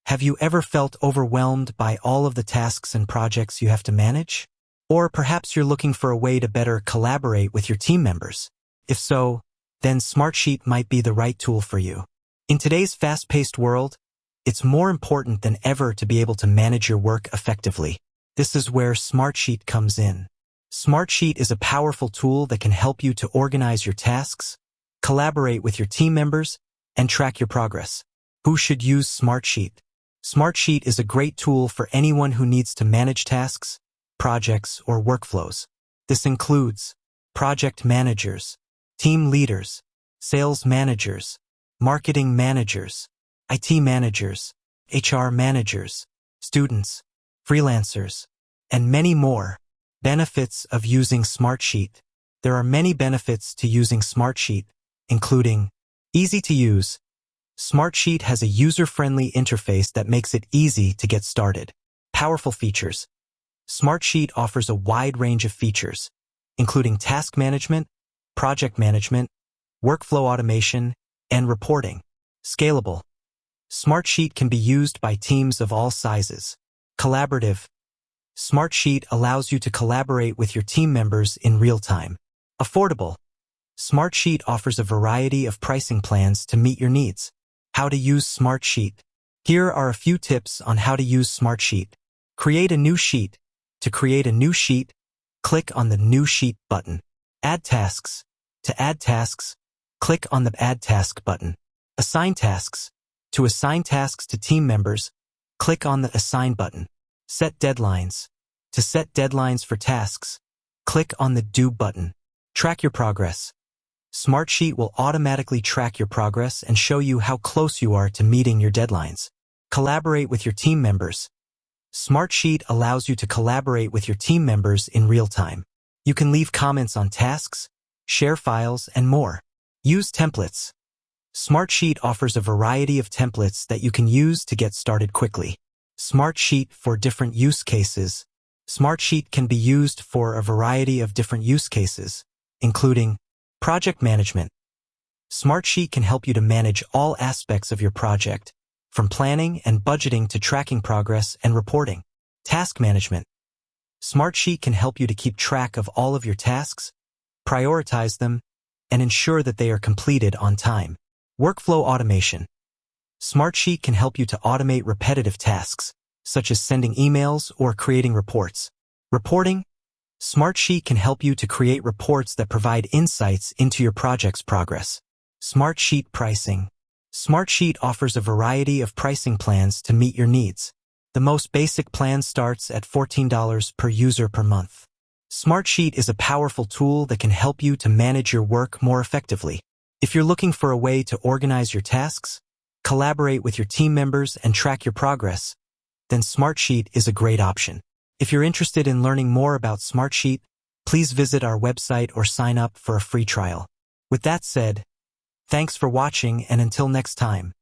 Have you ever felt overwhelmed by all of the tasks and projects you have to manage? Or perhaps you're looking for a way to better collaborate with your team members. If so, then Smartsheet might be the right tool for you. In today's fast-paced world, it's more important than ever to be able to manage your work effectively. This is where Smartsheet comes in. Smartsheet is a powerful tool that can help you to organize your tasks, collaborate with your team members, and track your progress. Who should use Smartsheet? Smartsheet is a great tool for anyone who needs to manage tasks, projects, or workflows. This includes project managers, team leaders, sales managers, marketing managers, IT managers, HR managers, students, freelancers, and many more. Benefits of using Smartsheet. There are many benefits to using Smartsheet, including easy to use. Smartsheet has a user-friendly interface that makes it easy to get started. Powerful features. Smartsheet offers a wide range of features, including task management, project management, workflow automation, and reporting. Scalable. Smartsheet can be used by teams of all sizes. Collaborative. Smartsheet allows you to collaborate with your team members in real time. Affordable. Smartsheet offers a variety of pricing plans to meet your needs. How to use Smartsheet. Here are a few tips on how to use Smartsheet. Create a new sheet. To create a new sheet, click on the New Sheet button. Add tasks. To add tasks, click on the Add Task button. Assign tasks. To assign tasks to team members, click on the Assign button. Set deadlines. To set deadlines for tasks, click on the Do button. Track your progress. Smartsheet will automatically track your progress and show you how close you are to meeting your deadlines. Collaborate with your team members. Smartsheet allows you to collaborate with your team members in real time. You can leave comments on tasks, share files, and more. Use templates. Smartsheet offers a variety of templates that you can use to get started quickly. Smartsheet for different use cases. Smartsheet can be used for a variety of different use cases, including project management. Smartsheet can help you to manage all aspects of your project, from planning and budgeting to tracking progress and reporting. Task management. Smartsheet can help you to keep track of all of your tasks, prioritize them, and ensure that they are completed on time. Workflow automation. Smartsheet can help you to automate repetitive tasks, such as sending emails or creating reports. Reporting. Smartsheet can help you to create reports that provide insights into your project's progress. Smartsheet pricing. Smartsheet offers a variety of pricing plans to meet your needs. The most basic plan starts at $14 per user per month. Smartsheet is a powerful tool that can help you to manage your work more effectively. If you're looking for a way to organize your tasks, collaborate with your team members, and track your progress, then Smartsheet is a great option. If you're interested in learning more about Smartsheet, please visit our website or sign up for a free trial. With that said, thanks for watching, and until next time.